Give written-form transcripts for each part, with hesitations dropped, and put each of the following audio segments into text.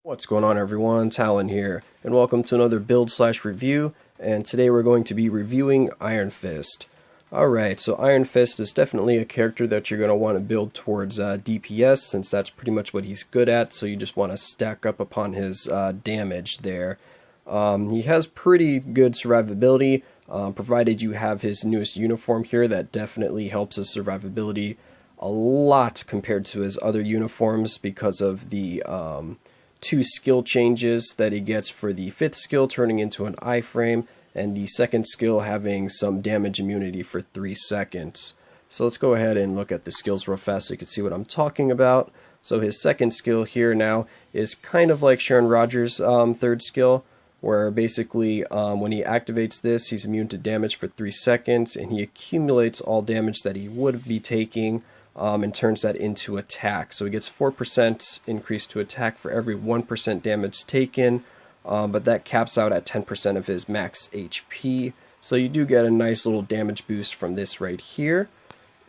What's going on, everyone? Talon here, and welcome to another build/review, and today we're going to be reviewing Iron Fist. Alright, so Iron Fist is definitely a character that you're going to want to build towards DPS, since that's pretty much what he's good at, so you just want to stack up upon his damage there. He has pretty good survivability, provided you have his newest uniform here. That definitely helps his survivability a lot compared to his other uniforms because of the two skill changes that he gets for the 5th skill turning into an iframe, and the 2nd skill having some damage immunity for 3 seconds. So let's go ahead and look at the skills real fast so you can see what I'm talking about. So his 2nd skill here now is kind of like Sharon Rogers' 3rd skill, where basically when he activates this, he's immune to damage for 3 seconds, and he accumulates all damage that he would be taking and turns that into attack. So he gets 4% increase to attack for every 1% damage taken, but that caps out at 10% of his max HP. So you do get a nice little damage boost from this right here.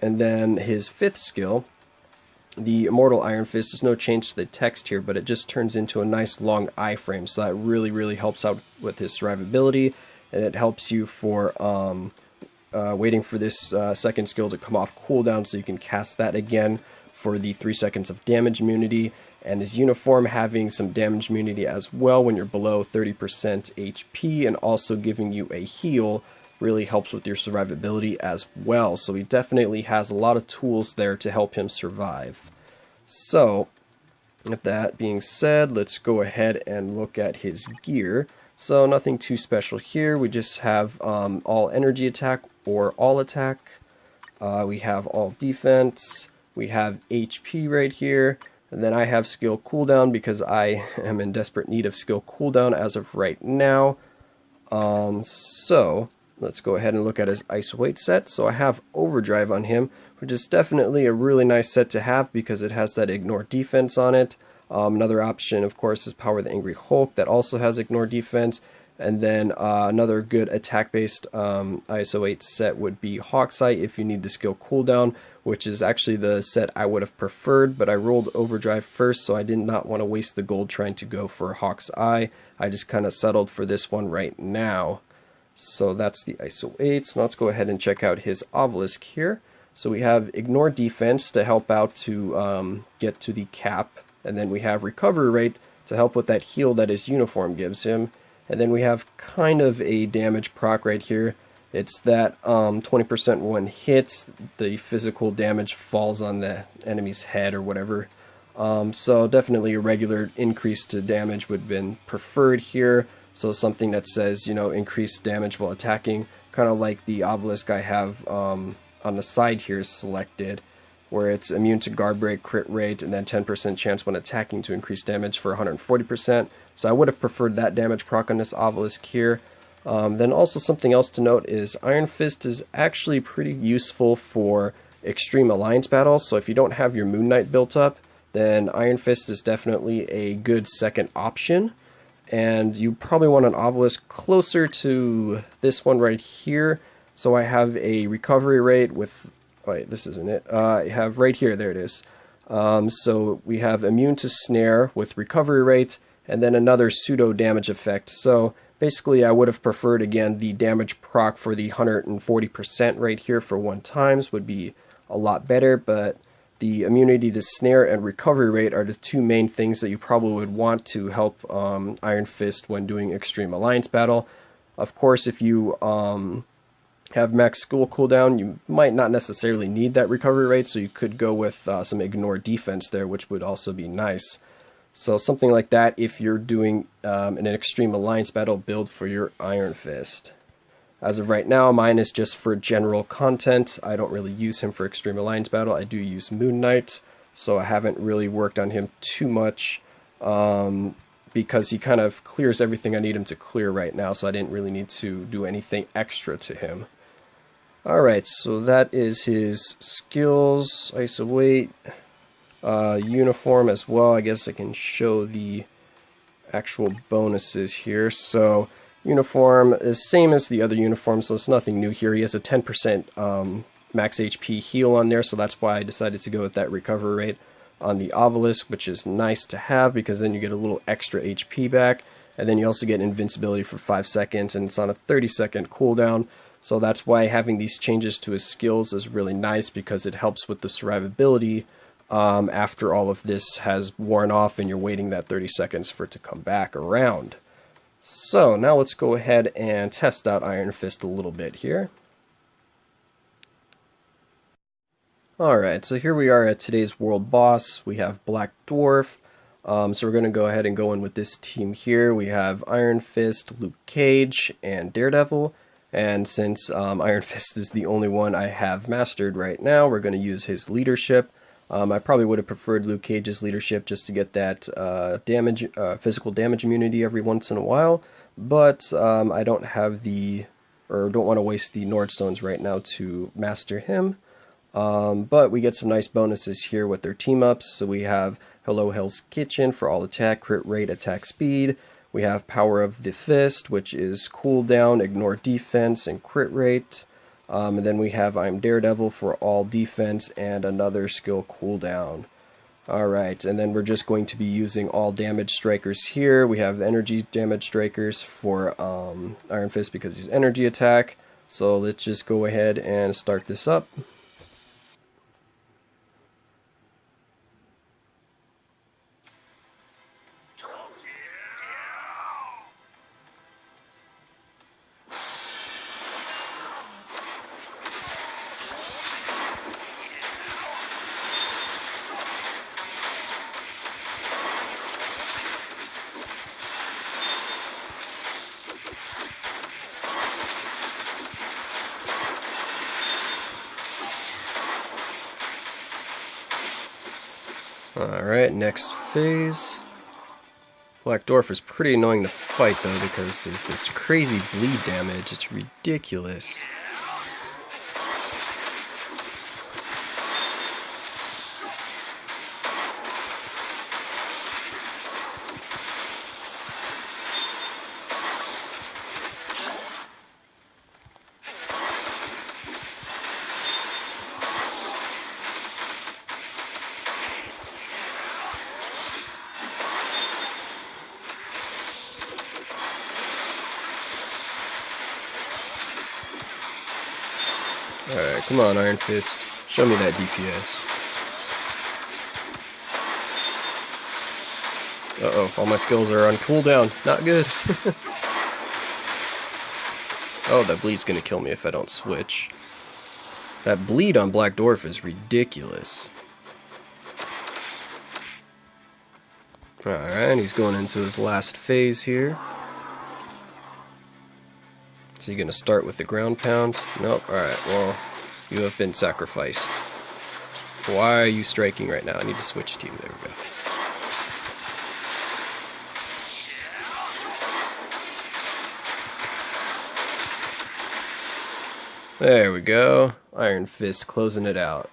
And then his 5th skill, the Immortal Iron Fist, there's no change to the text here, but it just turns into a nice long iframe, so that really helps out with his survivability, and it helps you for waiting for this 2nd skill to come off cooldown so you can cast that again for the 3 seconds of damage immunity, and his uniform having some damage immunity as well when you're below 30% HP, and also giving you a heal really helps with your survivability as well. So he definitely has a lot of tools there to help him survive. So with that being said, let's go ahead and look at his gear. So nothing too special here. We just have all energy attack or all attack. We have all defense. We have HP right here. And then I have skill cooldown because I am in desperate need of skill cooldown as of right now. So let's go ahead and look at his ISO 8 set. So I have Overdrive on him, which is definitely a really nice set to have because it has that ignore defense on it. Another option, of course, is Power the Angry Hulk, that also has ignore defense. And then another good attack-based ISO 8 set would be Hawkeye if you need the skill cooldown, which is actually the set I would have preferred, but I rolled Overdrive first, so I did not want to waste the gold trying to go for Hawkeye. I just kind of settled for this one right now. So that's the ISO 8. So now let's go ahead and check out his obelisk here. So we have Ignore Defense to help out to get to the cap. And then we have Recovery Rate to help with that heal that his uniform gives him. And then we have kind of a damage proc right here. It's that 20% one hit, the physical damage falls on the enemy's head or whatever. So definitely a regular increase to damage would have been preferred here. So something that says, you know, increased damage while attacking, kind of like the obelisk I have on the side here selected, where it's immune to guard break, crit rate, and then 10% chance when attacking to increase damage for 140%. So I would have preferred that damage proc on this obelisk here. Then also something else to note is Iron Fist is actually pretty useful for extreme alliance battles. So if you don't have your Moon Knight built up, then Iron Fist is definitely a good second option. And you probably want an obelisk closer to this one right here. So I have a recovery rate with, wait, this isn't it. I have right here, there it is. So we have immune to snare with recovery rate, and then another pseudo damage effect. So basically I would have preferred, again, the damage proc for the 140% right here for 1 times would be a lot better, but the immunity to snare and recovery rate are the 2 main things that you probably would want to help Iron Fist when doing extreme alliance battle. Of course, if you have max skill cooldown, you might not necessarily need that recovery rate, so you could go with some ignore defense there, which would also be nice. So something like that if you're doing an extreme alliance battle build for your Iron Fist. As of right now, mine is just for general content. I don't really use him for extreme alliance battle. I do use Moon Knight, so I haven't really worked on him too much because he kind of clears everything I need him to clear right now, so I didn't really need to do anything extra to him. Alright, so that is his skills, ISO 8, uniform as well. I guess I can show the actual bonuses here. So uniform is same as the other uniform, so it's nothing new here. He has a 10% max HP heal on there, so that's why I decided to go with that recovery rate. on the Obelisk, which is nice to have because then you get a little extra HP back, and then you also get invincibility for 5 seconds, and it's on a 30-second cooldown. So that's why having these changes to his skills is really nice, because it helps with the survivability after all of this has worn off and you're waiting that 30 seconds for it to come back around. So now let's go ahead and test out Iron Fist a little bit here. Alright, so here we are at today's world boss. We have Black Dwarf. So we're going to go ahead and go in with this team here. We have Iron Fist, Luke Cage, and Daredevil. And since Iron Fist is the only one I have mastered right now, we're going to use his leadership. I probably would have preferred Luke Cage's leadership just to get that physical damage immunity every once in a while. But I don't have don't want to waste the Nordstones right now to master him. But we get some nice bonuses here with their team-ups. So we have Hello Hell's Kitchen for all attack, crit rate, attack speed. We have Power of the Fist, which is cooldown, ignore defense, and crit rate. And then we have I'm Daredevil for all defense and another skill cooldown. Alright, and then we're just going to be using all damage strikers here. We have energy damage strikers for Iron Fist because he's energy attack. So let's just go ahead and start this up. Alright, next phase. Black Dwarf is pretty annoying to fight though, because of this crazy bleed damage. It's ridiculous. Alright, come on, Iron Fist. Show me that DPS. Uh-oh, all my skills are on cooldown. Not good. Oh, that bleed's gonna kill me if I don't switch. That bleed on Black Dwarf is ridiculous. Alright, he's going into his last phase here. Is he going to start with the ground pound? Nope. Alright, well, you have been sacrificed. Why are you striking right now? I need to switch team. There we go. There we go. Iron Fist closing it out.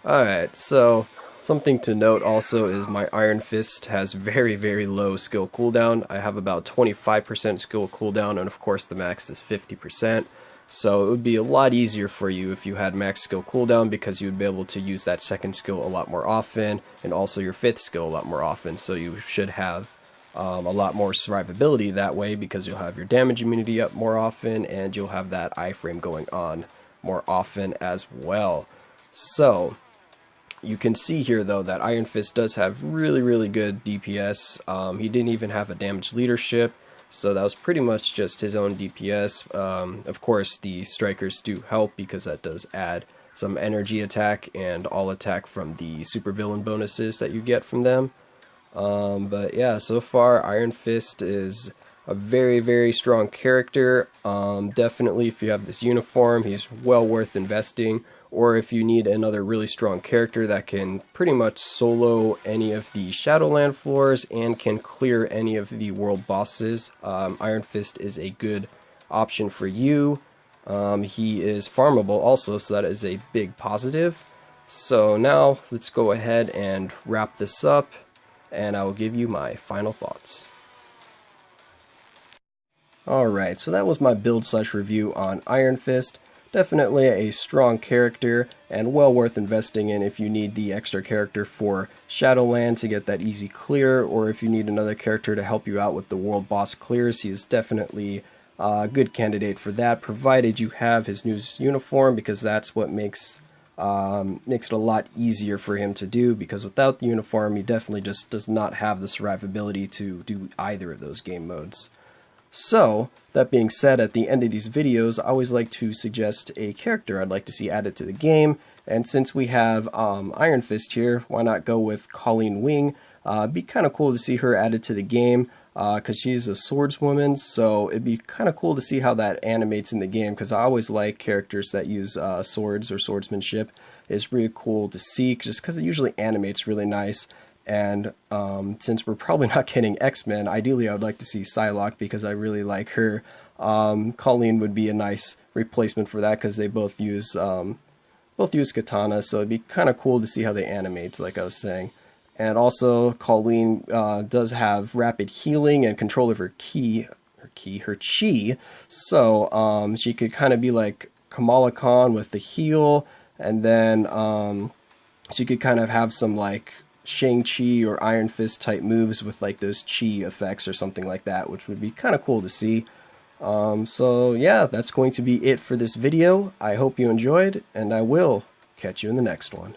Alright, so something to note also is my Iron Fist has very, very low skill cooldown. I have about 25% skill cooldown, and of course the max is 50%. So it would be a lot easier for you if you had max skill cooldown, because you would be able to use that second skill a lot more often, and also your fifth skill a lot more often. So you should have a lot more survivability that way, because you'll have your damage immunity up more often, and you'll have that iframe going on more often as well. So you can see here, though, that Iron Fist does have really, really good DPS. He didn't even have a damage leadership, so that was pretty much just his own DPS. Of course, the strikers do help, because that does add some energy attack and all attack from the supervillain bonuses that you get from them. But yeah, so far Iron Fist is a very, very strong character. Definitely, if you have this uniform, he's well worth investing. Or if you need another really strong character that can pretty much solo any of the Shadowland floors and can clear any of the world bosses, Iron Fist is a good option for you. He is farmable also, so that is a big positive. So now let's go ahead and wrap this up, and I will give you my final thoughts. Alright, so that was my build/review on Iron Fist. definitely a strong character and well worth investing in if you need the extra character for Shadowland to get that easy clear, or if you need another character to help you out with the world boss clears. He is definitely a good candidate for that, provided you have his new uniform, because that's what makes it a lot easier for him to do, because without the uniform he definitely just does not have the survivability to do either of those game modes. So, that being said, at the end of these videos, I always like to suggest a character I'd like to see added to the game, and since we have Iron Fist here, why not go with Colleen Wing? It'd be kind of cool to see her added to the game, because she's a swordswoman, so it'd be kind of cool to see how that animates in the game, because I always like characters that use swords or swordsmanship. It's really cool to see, just because it usually animates really nice. And since we're probably not getting X-Men, ideally I would like to see Psylocke, because I really like her. Colleen would be a nice replacement for that, because they both use katana, so it'd be kind of cool to see how they animate, like I was saying. And also, Colleen does have rapid healing and control of her chi, so she could kind of be like Kamala Khan with the heal, and then she could kind of have some like Shang-Chi or Iron Fist type moves with like those chi effects or something like that, which would be kind of cool to see. So yeah, that's going to be it for this video. I hope you enjoyed, and I will catch you in the next one.